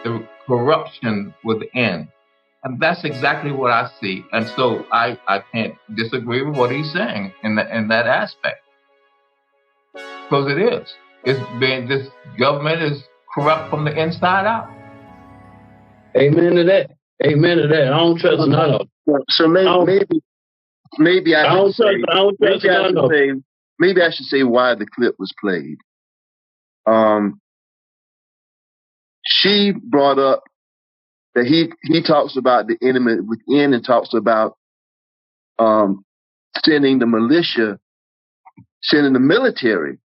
the corruption within. And that's exactly what I see. And so I can't disagree with what he's saying in that aspect. Because it is. This government is corrupt from the inside out. Amen to that. Amen to that. I don't trust none of them. So maybe I should say why the clip was played. She brought up that he talks about the enemy within and talks about sending the militia, sending the military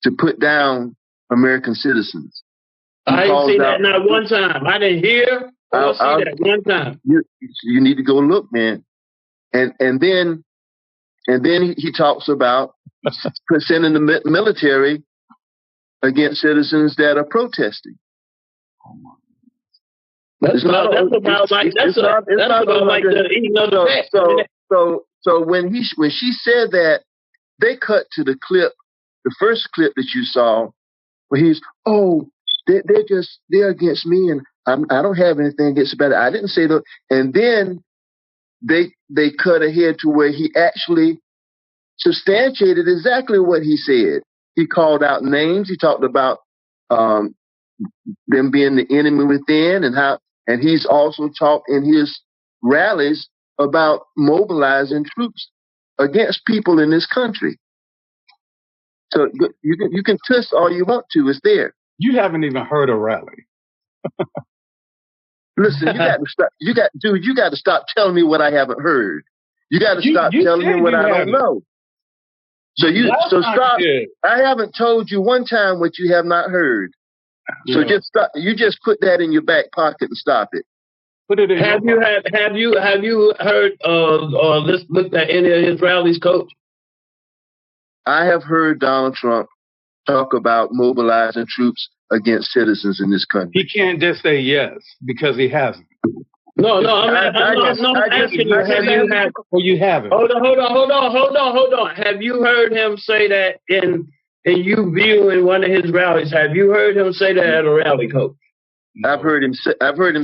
to put down American citizens. I didn't see that not one time. I didn't hear or see that one time. You need to go look, man. And then he talks about sending the military against citizens that are protesting. So when she said that, they cut to the clip, the first clip that you saw, where he's, they're against me, and I don't have anything against it. I didn't say that. And then they cut ahead to where he actually substantiated exactly what he said. He called out names. He talked about them being the enemy within, and he's also talked in his rallies about mobilizing troops against people in this country. So you can twist all you want to. It's there. You haven't even heard a rally. Listen, you got to stop telling me what I haven't heard. You got to stop telling me what I don't know. So stop. I haven't told you one time what you have not heard. So just stop. You just put that in your back pocket and stop it. Put it in. Have you heard or looked at any of his rallies, Coach? I have heard Donald Trump talk about mobilizing troops against citizens in this country. He can't just say yes because he hasn't. No, I'm asking you, have you had, or you haven't? Hold on. Have you heard him say that in you viewing one of his rallies? Have you heard him say that at a rally, Coach? No. I've heard him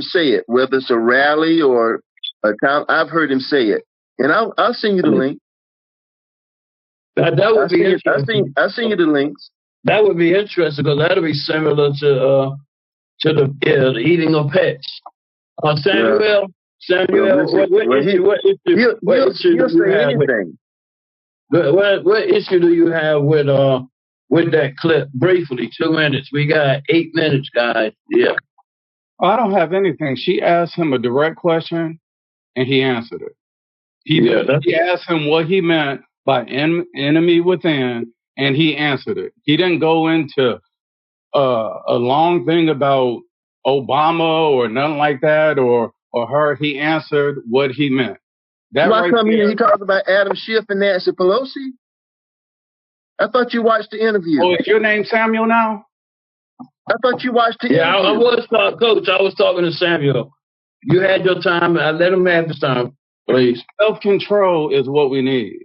say it, whether it's a rally or a town. I've heard him say it, and I'll send you the link. That would be interesting. I'll send you the links. That would be interesting because that'll be similar to the eating of pets. Samuel, what issue do you have with that clip? Briefly, 2 minutes. We got 8 minutes, guys. Yeah. I don't have anything. She asked him a direct question, and he answered it. He asked him what he meant by enemy within, and he answered it. He didn't go into a long thing about Obama or nothing like that, or her. He answered what he meant. Why come he talked about Adam Schiff and Nancy Pelosi? I thought you watched the interview. Oh, is your name Samuel now? I thought you watched the interview. Yeah, I was Coach. I was talking to Samuel. You had your time. I let him have his time, please. Self-control is what we need.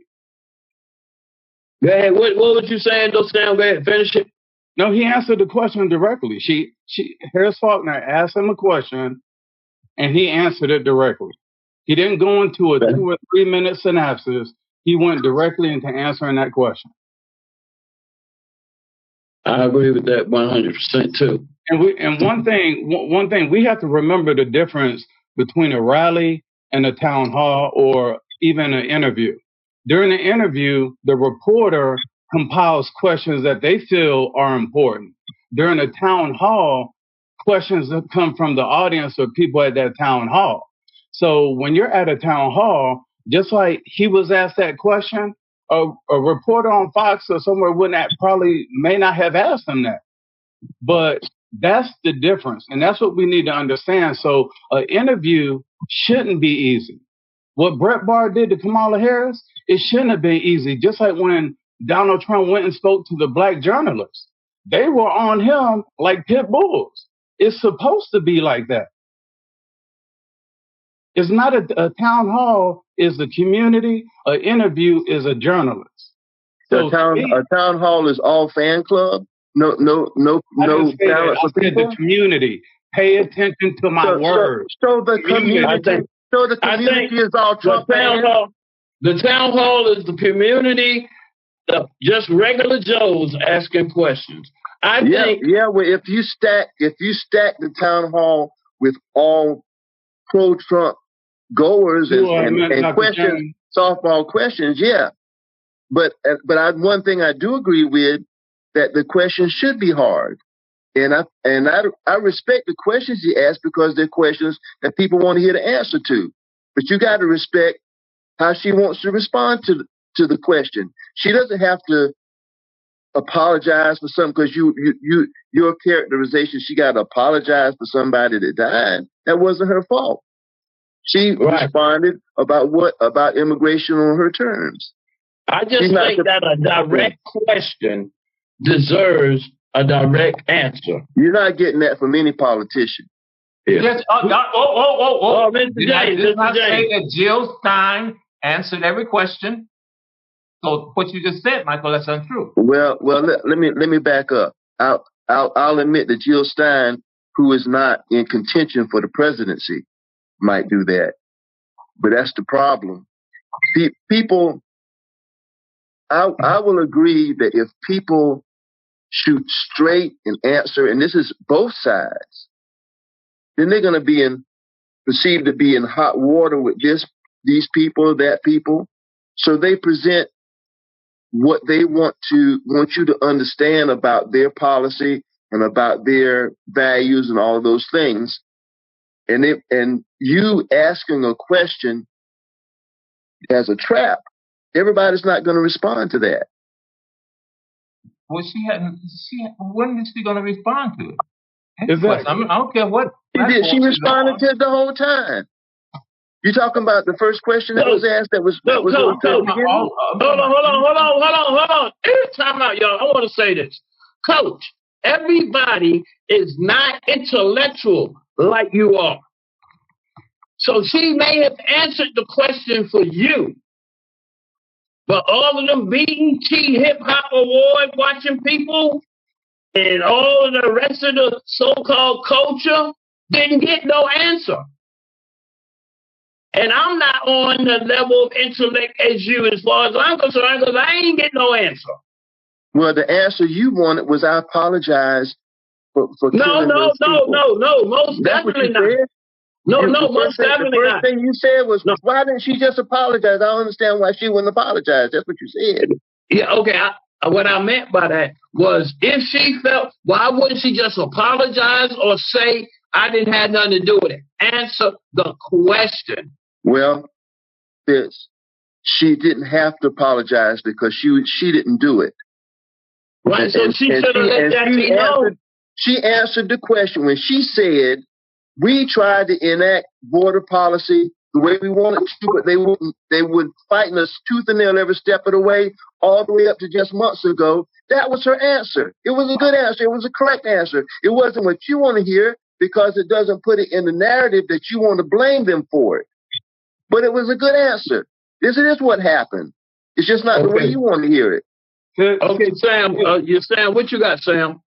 Go ahead. What was you saying, though, Sam? Go ahead. Finish it. No, he answered the question directly. Harris Faulkner asked him a question, and he answered it directly. He didn't go into a 2 or 3 minute synopsis. He went directly into answering that question. I agree with that 100% too. And one thing we have to remember the difference between a rally and a town hall or even an interview. During the interview, the reporter compiles questions that they feel are important. During a town hall, questions that come from the audience or people at that town hall. So when you're at a town hall, just like he was asked that question, a reporter on Fox or somewhere may not have asked him that. But that's the difference. And that's what we need to understand. So an interview shouldn't be easy. What Brett Baer did to Kamala Harris, it shouldn't have been easy. Just like when Donald Trump went and spoke to the black journalists. They were on him like pit bulls. It's supposed to be like that. It's not a town hall is the community. An interview is a journalist. So a town hall is all fan club? No talent for people? The community. Pay attention to my words. So the community is all Trump fans. The town hall is the community, just regular Joes asking questions. I think. Well, if you stack the town hall with all pro-Trump goers and questions, softball questions, yeah. But one thing I do agree with, that the questions should be hard. And I respect the questions he asked, because they're questions that people want to hear the answer to. But you got to respect how she wants to respond to the question. She doesn't have to apologize for something, because your characterization, she got to apologize for somebody that died. That wasn't her fault. She responded about immigration on her terms. I just think that a direct question deserves a direct answer. You're not getting that from any politician. Yeah. Yes, Mr. James, did not say that Jill Stein answered every question. So what you just said, Michael, that's untrue. Well, let me back up. I'll admit that Jill Stein, who is not in contention for the presidency, might do that, but that's the problem. People, I will agree that if people shoot straight and answer, and this is both sides, then they're going to be perceived to be in hot water with these people, that people. So they present what they want you to understand about their policy and about their values and all of those things. And you asking a question as a trap, everybody's not going to respond to that. Well, when is she going to respond to it? I don't care what. She responded to it the whole time. You talking about the first question that was asked? Hold on. Every time out, y'all, I want to say this. Coach, everybody is not intellectual like you are. So she may have answered the question for you. But all of them BET Hip Hop Award watching people and all of the rest of the so-called culture didn't get no answer. And I'm not on the level of intellect as you, as far as I'm concerned, because I ain't get no answer. Well, the answer you wanted was, I apologize for killing those people. No, most definitely not. No, most definitely not. The first thing you said was, why didn't she just apologize? I don't understand why she wouldn't apologize. That's what you said. Yeah, okay. What I meant by that was, if she felt, why wouldn't she just apologize or say, I didn't have nothing to do with it? Answer the question. Well, she didn't have to apologize because she didn't do it. Right, so she should have let that be known. She answered the question when she said, we tried to enact border policy the way we wanted to, but they would fighting us tooth and nail every step of the way, all the way up to just months ago. That was her answer. It was a good answer. It was a correct answer. It wasn't what you want to hear, because it doesn't put it in the narrative that you want to blame them for it. But it was a good answer. This is what happened. It's just not the way you want to hear it. Okay, Sam, Sam, what you got, Sam?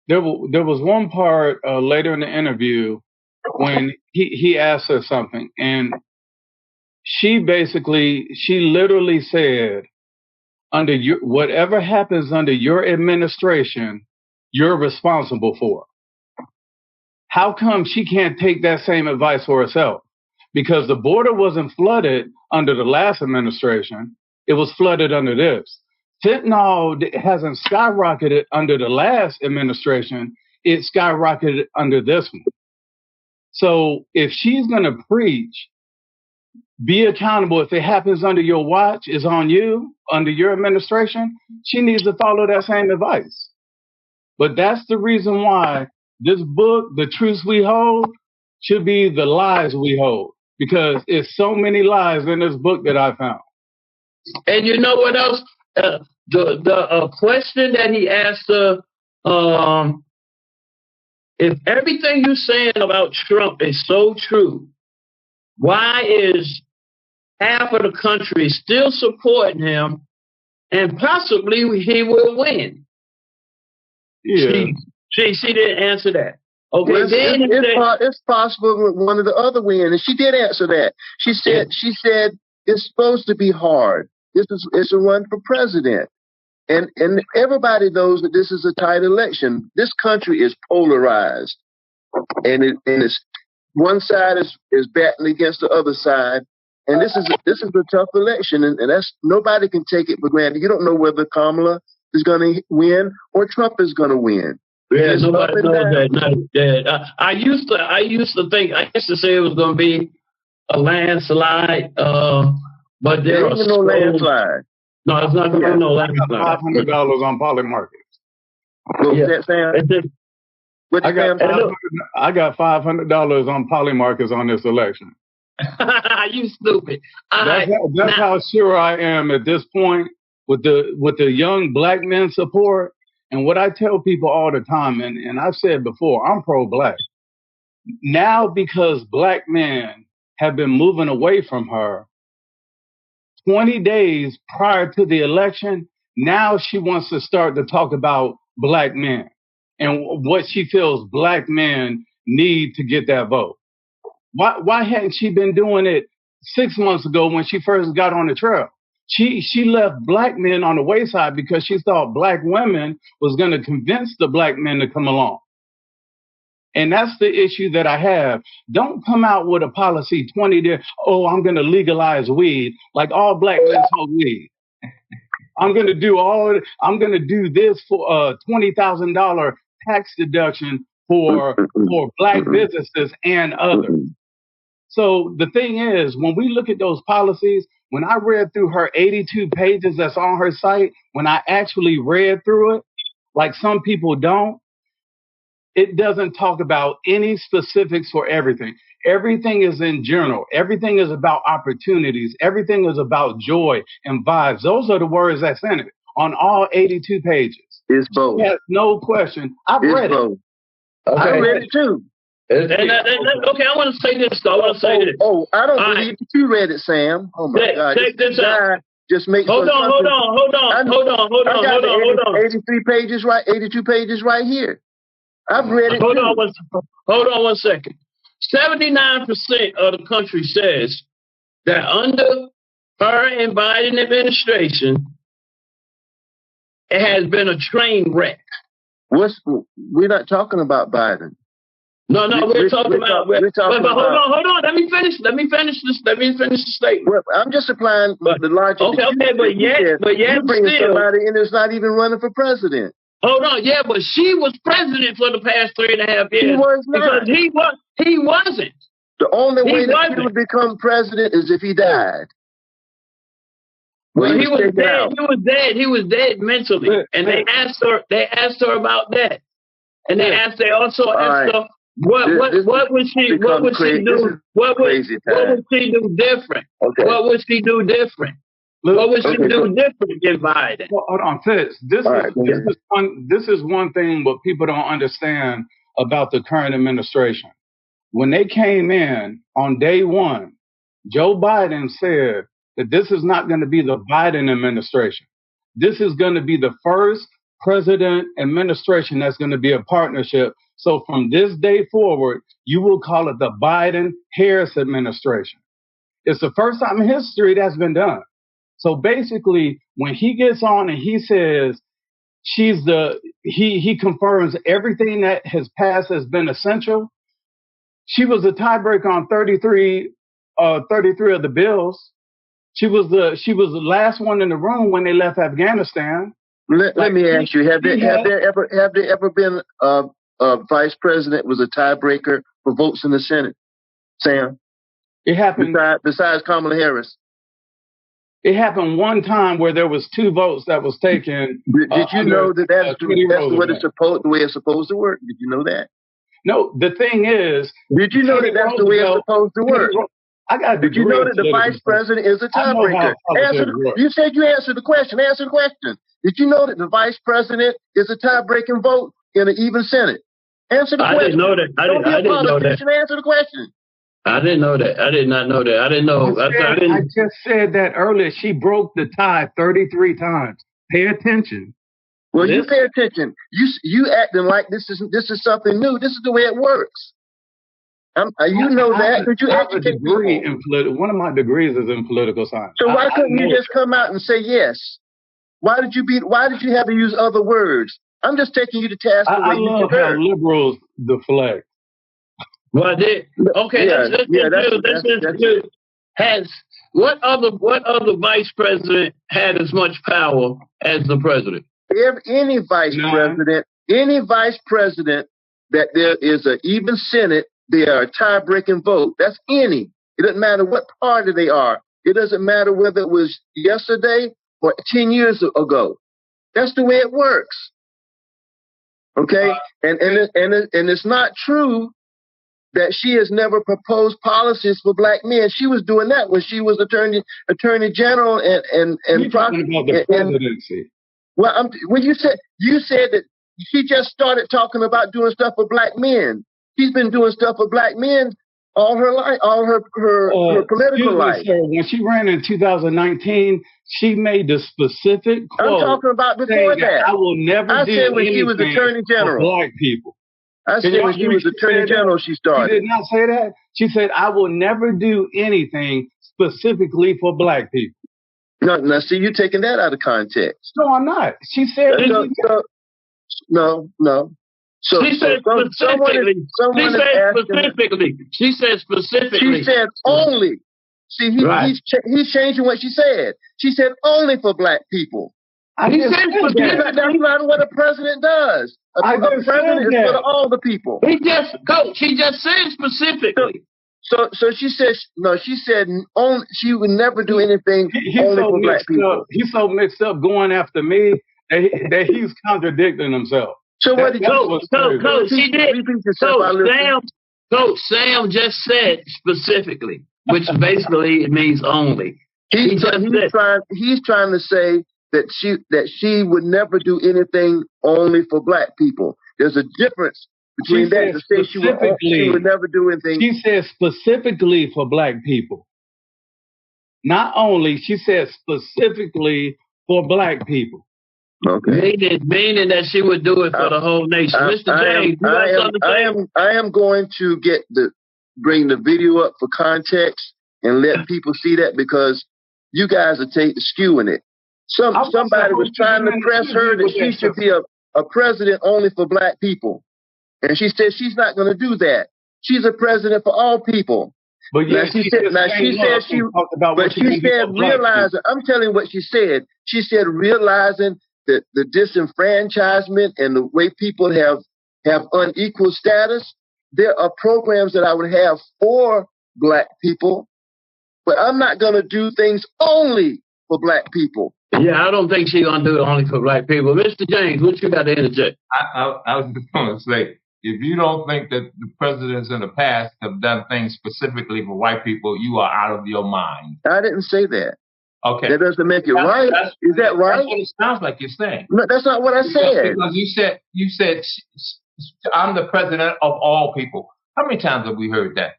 There was one part later in the interview when he asked her something, and she literally said, whatever happens under your administration, you're responsible for. How come she can't take that same advice for herself? Because the border wasn't flooded under the last administration. It was flooded under this. Fentanyl hasn't skyrocketed under the last administration. It skyrocketed under this one. So if she's going to preach, be accountable. If it happens under your watch, it's on you, under your administration, she needs to follow that same advice. But that's the reason why this book, The Truths We Hold, should be The Lies We Hold. Because it's so many lies in this book that I found. And you know what else? The question that he asked her, if everything you're saying about Trump is so true, why is half of the country still supporting him and possibly he will win? Yeah. She didn't answer that. Okay, Well, then it's possible one of the other win, and she did answer that. She said it's supposed to be hard. It's a run for president, and everybody knows that this is a tight election. This country is polarized, and it's one side is battling against the other side, and this is a tough election, and that's nobody can take it for granted. You don't know whether Kamala is going to win or Trump is going to win. Yeah, nobody knows that. I used to say it was going to be a landslide, but there ain't no landslide. No, it's not going to be no landslide. $500 on Polymarket. I got $500 on Polymarkets on this election. You stupid. That's how sure I am at this point with the young black men support. And what I tell people all the time, and I've said before, I'm pro-black. Now, because black men have been moving away from her 20 days prior to the election, now she wants to start to talk about black men and what she feels black men need to get that vote. Why hadn't she been doing it 6 months ago when she first got on the trail? She left black men on the wayside because she thought black women was going to convince the black men to come along. And that's the issue that I have. Don't come out with a policy 20 days, I'm going to legalize weed, like all black men smoke weed. I'm going to do this for a $20,000 tax deduction for black businesses and others. So the thing is, when we look at those policies, when I read through her 82 pages that's on her site, when I actually read through it, like some people don't, it doesn't talk about any specifics for everything. Everything is in general. Everything is about opportunities. Everything is about joy and vibes. Those are the words that's in it on all 82 pages. It's both. Yes, no question. I've read it. Okay. I read it too. Okay, I want to say this. I don't believe that you read it, Sam. Oh my God! Check this out. Just make hold on. 83 pages, right? 82 pages, right here. I've read it. Hold on one second. 79% of the country says that under her and Biden administration, it has been a train wreck. We're not talking about Biden. No, we're talking about. But hold on. Let me finish the statement. Well, I'm just applying the logic. Okay, but yet bringing still, somebody in that's not even running for president. Hold on, yeah, but she was president for the past 3.5 years. He was not. Because he wasn't. The only way that he would become president is if he died. Well, he was dead. He was dead mentally, and they asked her about that, and they also asked her. What would she do? What would she do different? Okay. What would she do different? What would she do different than Biden? Well, hold on, Fitz. This is one thing what people don't understand about the current administration. When they came in on day one, Joe Biden said that this is not going to be the Biden administration. This is going to be the first president administration that's going to be a partnership. So from this day forward, you will call it the Biden-Harris administration. It's the first time in history that's been done. So basically, when he gets on and he says he confirms everything that has passed has been essential. She was the tiebreaker on 33 of the bills. She was the last one in the room when they left Afghanistan. Let me ask you: Have there ever been a vice president was a tiebreaker for votes in the Senate, Sam? It happened. Besides Kamala Harris. It happened one time where there was 2 votes that was taken. Did you know that's the way it's supposed to work? Did you know that? No, the thing is. Did you know that's the way it's supposed to work? Did you know that the vice president is a tiebreaker? You said you answered the question. Answer the question. Did you know that the vice president is a tie-breaking vote in an even Senate? Answer the question. I didn't know that. I didn't know that. Answer the question. I didn't know that. I did not know that. I didn't know. I just said that earlier. She broke the tie 33 times. Pay attention. Well, you pay attention. You acting like this is something new. This is the way it works. You know that because you educate people. One of my degrees is in political science. So why couldn't you just come out and say yes? Why did you have to use other words? I'm just taking you to task. I love how liberals deflect. Well, what other vice president had as much power as the president? Any vice president that there is an even Senate, they are a tie-breaking vote. That's any. It doesn't matter what party they are. It doesn't matter whether it was yesterday or 10 years ago. That's the way it works. Okay, and it's not true that she has never proposed policies for black men. She was doing that when she was attorney general and talking about the presidency. When you said that she just started talking about doing stuff for black men. She's been doing stuff for black men all her life, all her political life. Sir, when she ran in 2019, she made the specific quote. I'm talking about before that. I will never do anything when she was attorney general for black people. I said when she was attorney general, she started. She did not say that. She said, I will never do anything specifically for black people. No, see, you're taking that out of context. No, I'm not. She said... No. So, she said specifically. She said specifically. She said only. See, he's changing what she said. She said only for black people. That's not what a president does. A president is for all the people. He just said specifically. So she said She said only. She would never do anything only for black people. He's so mixed up going after me that he's contradicting himself. So what did Coach, she did. Coach Sam just said specifically, which basically it means only. He's trying to say that she would never do anything only for black people. There's a difference between that to say she would never do anything. She said specifically for black people. Not only, she said specifically for black people. Okay. Meaning that she would do it for the whole nation. Mr. James, I am going to bring the video up for context and let people see that because you guys are skewing it. Somebody was trying to press her that she should be a president only for black people. And she said she's not going to do that. She's a president for all people. But she said realizing, I'm telling you what she said. She said realizing that the disenfranchisement and the way people have unequal status, there are programs that I would have for black people, but I'm not going to do things only for black people. Yeah, I don't think she's going to do it only for black people. Mr. James, what you got to interject? I was just going to say, if you don't think that the presidents in the past have done things specifically for white people, you are out of your mind. I didn't say that. Okay. That doesn't make it right. Is that right? That's what it sounds like you're saying. No, that's not what I said. Because you said I'm the president of all people. How many times have we heard that?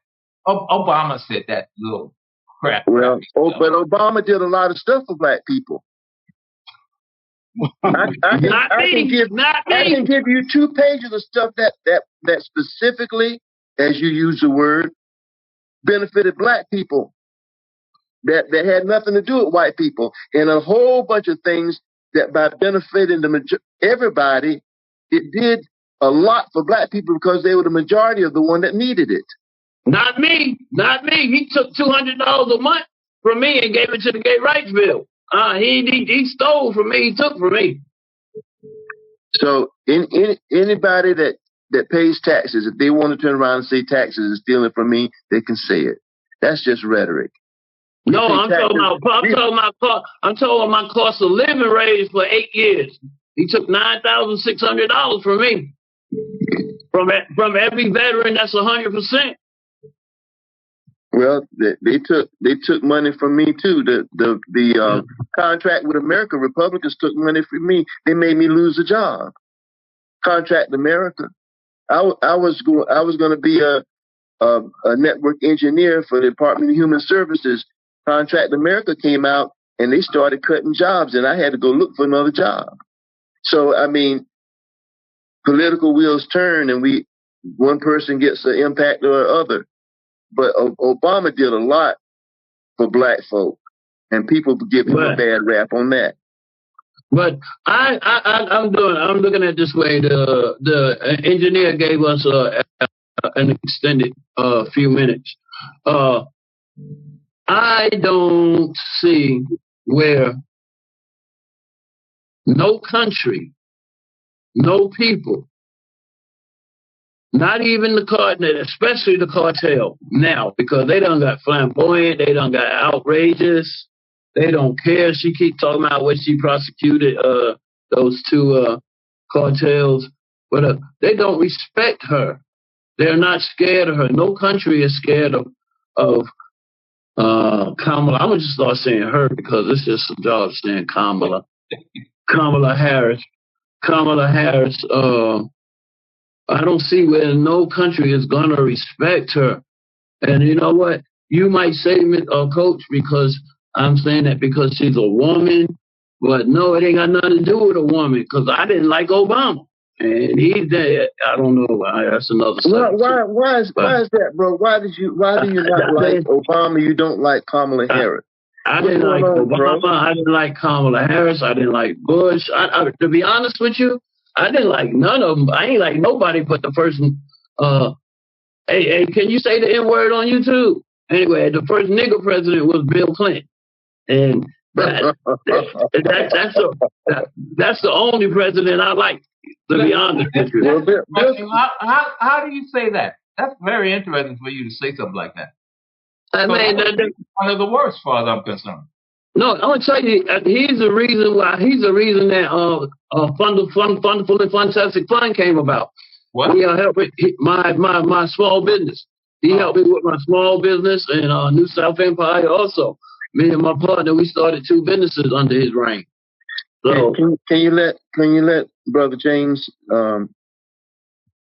Obama said that little crap. Well, but Obama did a lot of stuff for black people. I can give you 2 pages of stuff that specifically, as you use the word, benefited black people. That had nothing to do with white people, and a whole bunch of things that by benefiting everybody, it did a lot for black people because they were the majority of the one that needed it. Not me. He took $200 a month from me and gave it to the gay rights bill. He stole from me. He took from me. So anybody that pays taxes, if they want to turn around and say taxes is stealing from me, they can say it. That's just rhetoric. No, I'm talking about my cost of living raised for 8 years. He took $9,600 from me. From every veteran, that's 100%. Well, they took money from me too. The contract with America, Republicans took money from me. They made me lose a job. Contract America. I was going to be a network engineer for the Department of Human Services. Contract America came out and they started cutting jobs, and I had to go look for another job. So, I mean, political wheels turn and one person gets an impact or other. But Obama did a lot for black folk, and people give him a bad rap on that. But I'm looking at it this way. The engineer gave us an extended few minutes. I don't see where no country, no people, not even the especially the cartel now, because they done got flamboyant, they done got outrageous, they don't care. She keep talking about what she prosecuted those two cartels, but they don't respect her. They're not scared of her. No country is scared of Kamala. I'm gonna just start saying her because it's just some job saying Kamala. Kamala Harris. Kamala Harris. I don't see where no country is gonna respect her. And you know what? You might say, Coach, because I'm saying that because she's a woman, but no, it ain't got nothing to do with a woman. Because I didn't like Obama, and he's dead. I don't know. That's another subject. Why is that, bro? Why do you not like Obama? You don't like Kamala Harris? I didn't like Obama. Bro? I didn't like Kamala Harris. I didn't like Bush. To be honest with you, I didn't like none of them. I ain't like nobody but the person. Hey, can you say the N-word on YouTube? Anyway, the first nigger president was Bill Clinton. And that's the only president I like, to be honest with you. How do you say that? That's very interesting for you to say something like that. I mean, one of the worst, as far as I'm concerned. No, I'm gonna tell you, he's the reason that Wonderful and Fantastic Fun came about. What? He helped with my small business. He helped me with my small business and New South Empire also. Me and my partner, we started 2 businesses under his reign. So can you let Brother James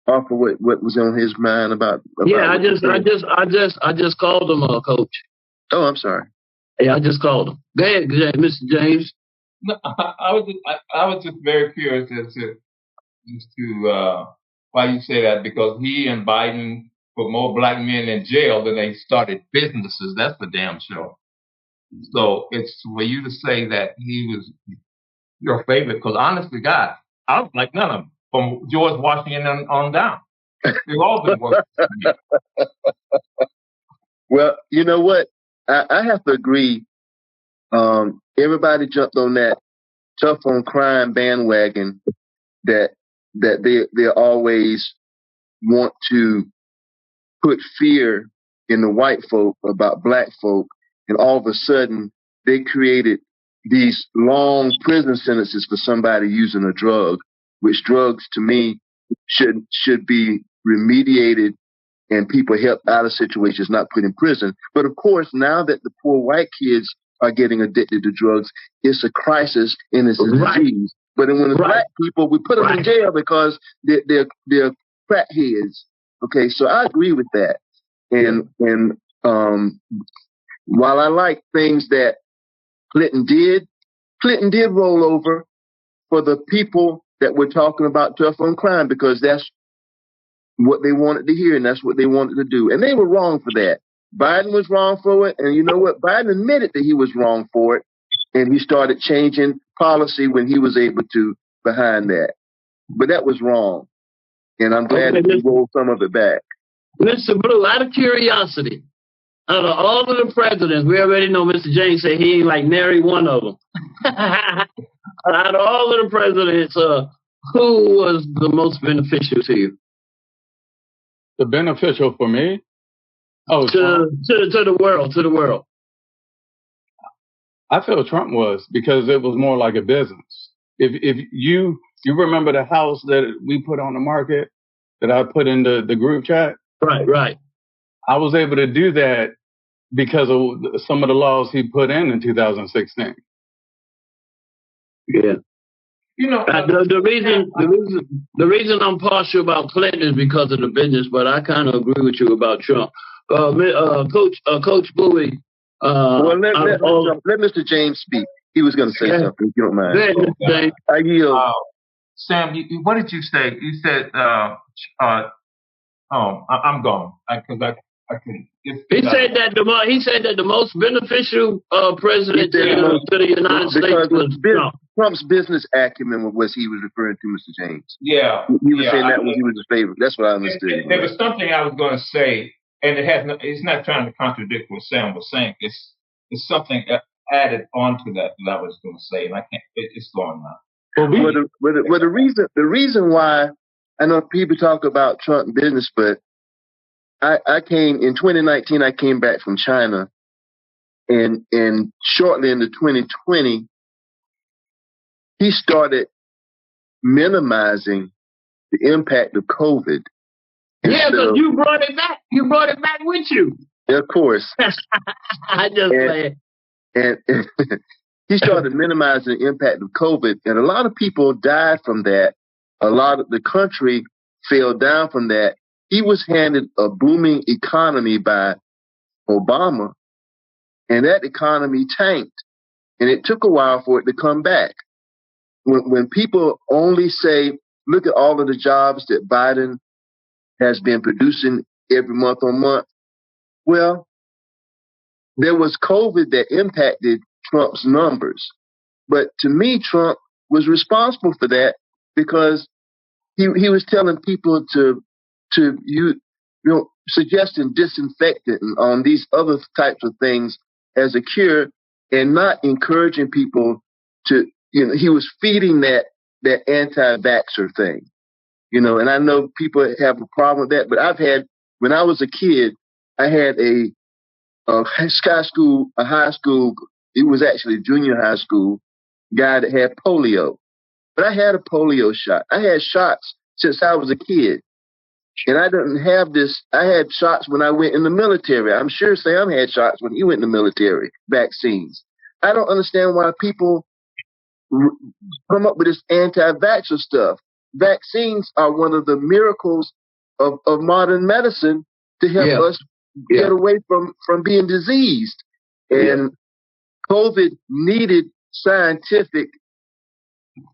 offer what was on his mind about yeah, I just called him, Coach. Oh, I'm sorry. Yeah, I just called him. Go ahead, Mr. James. No, I was just very curious as to why you say that, because he and Biden put more black men in jail than they started businesses. That's for damn sure. So it's for you to say that he was your favorite, because honestly, God, I don't like none of them, from George Washington on down. They've all been working for me. Well, you know what? I have to agree. Everybody jumped on that tough on crime bandwagon that they always want to put fear in the white folk about black folk, and all of a sudden they created these long prison sentences for somebody using a drug, which drugs to me should be remediated and people helped out of situations, not put in prison. But of course, now that the poor white kids are getting addicted to drugs, it's a crisis and it's a disease. But when it's black people, we put them in jail because they're crackheads. Okay, so I agree with that. And while I like things that Clinton did roll over for the people that we're talking about tough on crime, because that's what they wanted to hear and that's what they wanted to do. And they were wrong for that. Biden was wrong for it. And you know what? Biden admitted that he was wrong for it. And he started changing policy when he was able to behind that. But that was wrong. And I'm glad that he rolled some of it back. Mr. Blue, out of curiosity, out of all of the presidents, we already know Mr. James said he ain't like nary one of them. Out of all of the presidents, who was the most beneficial to you? The beneficial for me? Oh, to the world. I feel Trump was, because it was more like a business. If you remember the house that we put on the market that I put in the group chat? Right. I was able to do that because of some of the laws he put in 2016. Yeah. You know, the reason I'm partial about Clinton is because of the business, but I kind of agree with you about Trump. Coach Bowie. Let Mr. James speak. He was going to say something, if you don't mind. James. I yield. Sam, what did you say? You said, I'm gone because I couldn't. He said that the most beneficial president to the United States was Trump. Trump's business acumen was he was referring to, Mr. James. Yeah, he was saying that he was his favorite. That's what I understood. There was something I was going to say, and it's not trying to contradict what Sam was saying. It's something added onto that I was going to say, and I can't. It's gone now. Well, the reason why I know people talk about Trump business, but I came in 2019. I came back from China, and shortly into 2020, he started minimizing the impact of COVID. Yeah, because you brought it back. You brought it back with you. Yeah, of course. I just played. And he started minimizing the impact of COVID, and a lot of people died from that. A lot of the country fell down from that. He was handed a booming economy by Obama, and that economy tanked, and it took a while for it to come back. When people only say, look at all of the jobs that Biden has been producing every month on month, well, there was COVID that impacted Trump's numbers. But to me, Trump was responsible for that because he was telling people to suggesting disinfectant on these other types of things as a cure, and not encouraging people to, he was feeding that anti-vaxxer thing, and I know people have a problem with that, but when I was a kid, I had a high school, it was actually junior high school guy that had polio. But I had a polio shot. I had shots since I was a kid. And I didn't have this. I had shots when I went in the military. I'm sure Sam had shots when he went in the military, vaccines. I don't understand why people come up with this anti-vaxxer stuff. Vaccines are one of the miracles of modern medicine to help us get away from being diseased. And COVID needed scientific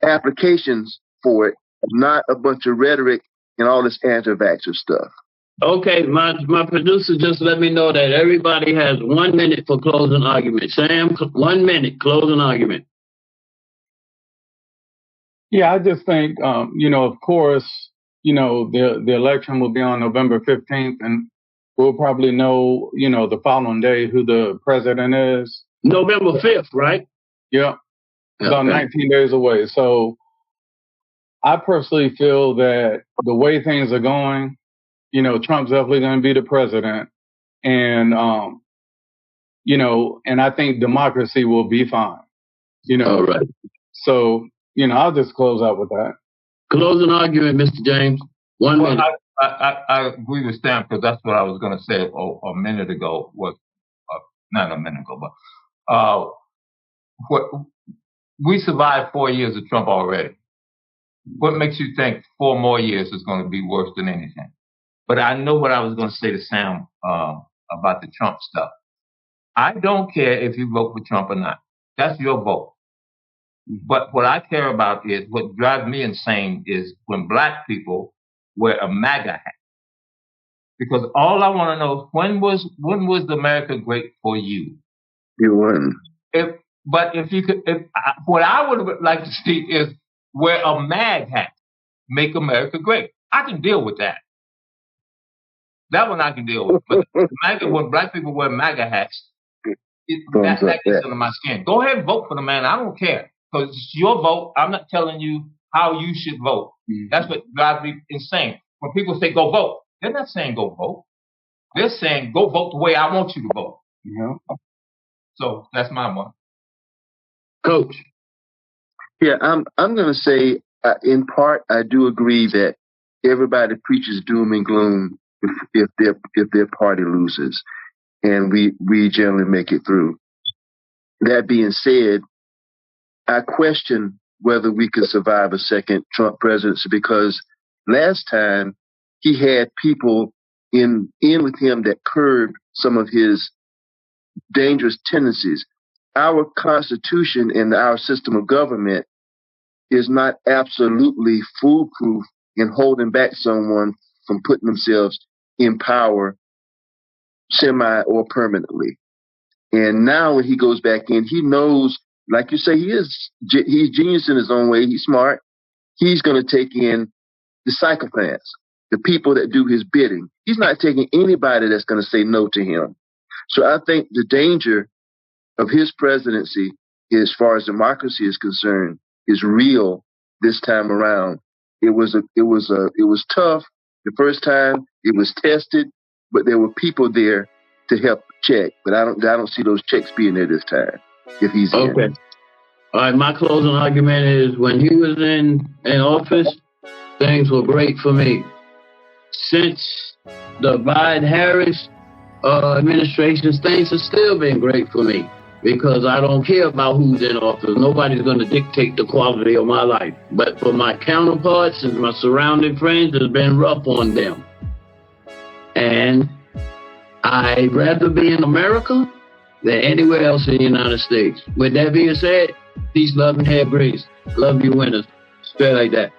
applications for it, not a bunch of rhetoric and all this anti-vaxxer stuff. Okay, my producer just let me know that everybody has 1 minute for closing argument. Sam, 1 minute, closing argument. Yeah, I just think, of course, the election will be on November 15th, and we'll probably know, the following day who the president is. November 5th, right? Yeah. About 19 days away. So I personally feel that the way things are going, Trump's definitely going to be the president. And, and I think democracy will be fine. All right. So, I'll just close out with that. Closing argument, Mr. James. 1 minute. I agree with Stan, because that's what I was going to say a minute ago. Not a minute ago, but we survived 4 years of Trump already. What makes you think 4 more years is going to be worse than anything? But I know what I was going to say to Sam about the Trump stuff. I don't care if you vote for Trump or not. That's your vote. But what I care about is what drives me insane is when black people wear a MAGA hat. Because all I want to know is when was America great for you? You won. What I would like to see is wear a MAG hat, make America great. I can deal with that. That one I can deal with. But when black people wear MAGA hats, that gets under my skin. Go ahead and vote for the man. I don't care. Because it's your vote. I'm not telling you how you should vote. Mm-hmm. That's what drives me insane. When people say go vote, they're not saying go vote. They're saying go vote the way I want you to vote. So that's my one. Coach. Yeah, I'm going to say, in part, I do agree that everybody preaches doom and gloom if their party loses, and we generally make it through. That being said, I question whether we could survive a second Trump presidency, because last time he had people in with him that curbed some of his dangerous tendencies. Our Constitution and our system of government is not absolutely foolproof in holding back someone from putting themselves in power semi or permanently. And now when he goes back in, he knows, like you say, he's genius in his own way. He's smart. He's going to take in the psychopaths, the people that do his bidding. He's not taking anybody that's going to say no to him. So I think the danger of his presidency, as far as democracy is concerned, is real this time around. It was tough the first time. It was tested, but there were people there to help check. But I don't see those checks being there this time if he's okay. in. All right, my closing argument is when he was in office, things were great for me. Since the Biden-Harris administration's, things have still been great for me because I don't care about who's in office. Nobody's going to dictate the quality of my life. But for my counterparts and my surrounding friends, it's been rough on them. And I'd rather be in America than anywhere else in the United States. With that being said, peace, love, and hair grace. Love you, winners. Straight like that.